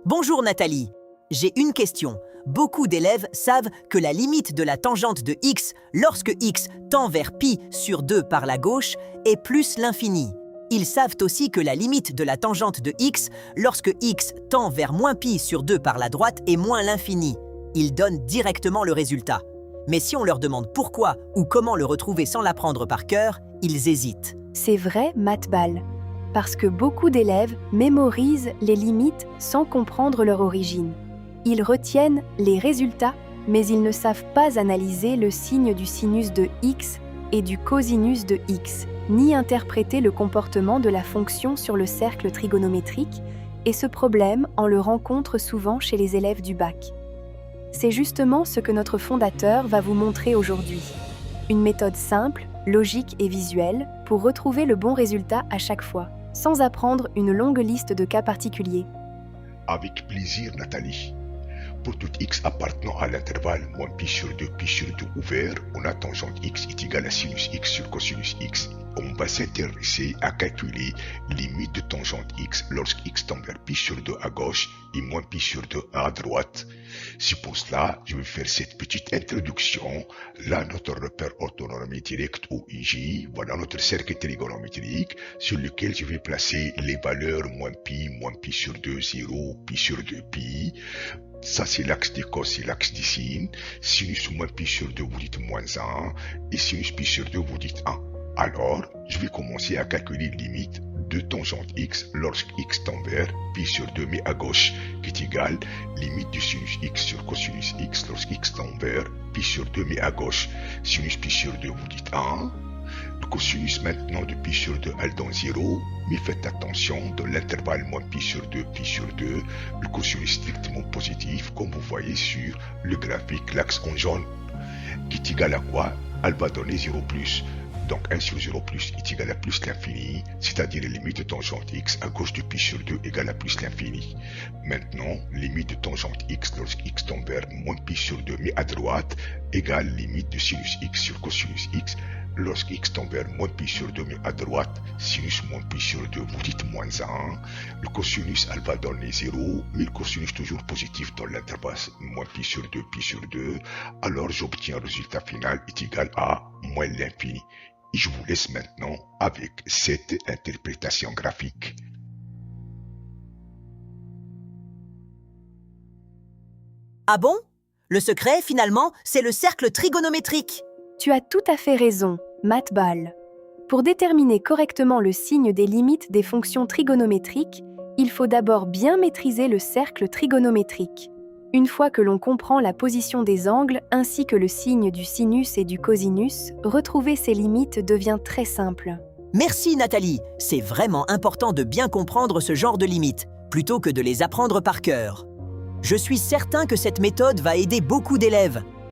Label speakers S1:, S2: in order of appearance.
S1: Bonjour Nathalie, j'ai une question. Beaucoup d'élèves savent que la limite de la tangente de x lorsque x tend vers pi sur 2 par la gauche est plus l'infini. Ils savent aussi que la limite de la tangente de x lorsque x tend vers moins pi sur 2 par la droite est moins l'infini. Ils donnent directement le résultat. Mais si on leur demande pourquoi ou comment le retrouver sans l'apprendre par cœur, ils hésitent.
S2: C'est vrai, Matball, parce que beaucoup d'élèves mémorisent les limites sans comprendre leur origine. Ils retiennent les résultats, mais ils ne savent pas analyser le signe du sinus de x et du cosinus de x, ni interpréter le comportement de la fonction sur le cercle trigonométrique, et ce problème, on le rencontre souvent chez les élèves du bac. C'est justement ce que notre fondateur va vous montrer aujourd'hui. Une méthode simple, logique et visuelle pour retrouver le bon résultat à chaque fois, sans apprendre une longue liste de cas particuliers.
S3: Avec plaisir, Nathalie. Pour tout x appartenant à l'intervalle moins pi sur 2 ouvert, on a tangente x est égale à sinus x sur cosinus x. On va s'intéresser à calculer limite de tangente x lorsque x tend vers pi sur 2 à gauche et moins pi sur 2 à droite. C'est pour cela je vais faire cette petite introduction. Là, notre repère orthonormétrique ou IJ, voilà notre cercle trigonométrique sur lequel je vais placer les valeurs moins pi sur 2, 0, pi sur 2, pi. Ça, c'est l'axe des cos et l'axe des sines. Sinus moins pi sur 2, vous dites moins 1. Et sinus pi sur 2, vous dites 1. Alors, je vais commencer à calculer limite de tangente x lorsque x tend vers pi sur 2 mais à gauche, qui est égale limite du sinus x sur cosinus x lorsque x tend vers pi sur 2 mais à gauche. Sinus pi sur 2, vous dites 1. Le cosinus maintenant de pi sur 2 elle donne 0, mais faites attention, dans l'intervalle moins pi sur 2, le cosinus strictement positif, comme vous voyez sur le graphique, l'axe en jaune, qui est égal à quoi? Elle va donner 0 plus. Donc 1 sur 0 plus est égal à plus l'infini, c'est-à-dire la limite de tangente x à gauche de pi sur 2 égale à plus l'infini. Maintenant, limite de tangente x lorsque x tend vers moins pi sur 2 mais à droite égale limite de sinus x sur cosinus x lorsque x tend vers moins pi sur 2 mais à droite, sinus moins pi sur 2, vous dites moins 1. Le cosinus, elle va donner 0, mais le cosinus toujours positif dans l'intervalle moins pi sur 2. Alors j'obtiens un résultat final est égal à moins l'infini. Et je vous laisse maintenant avec cette interprétation graphique.
S1: Ah bon? Le secret, finalement, c'est le cercle trigonométrique.
S2: Tu as tout à fait raison, Matball. Pour déterminer correctement le signe des limites des fonctions trigonométriques, il faut d'abord bien maîtriser le cercle trigonométrique. Une fois que l'on comprend la position des angles ainsi que le signe du sinus et du cosinus, retrouver ces limites devient très simple.
S1: Merci Nathalie, c'est vraiment important de bien comprendre ce genre de limites, plutôt que de les apprendre par cœur. Je suis certain que cette méthode va aider beaucoup d'élèves.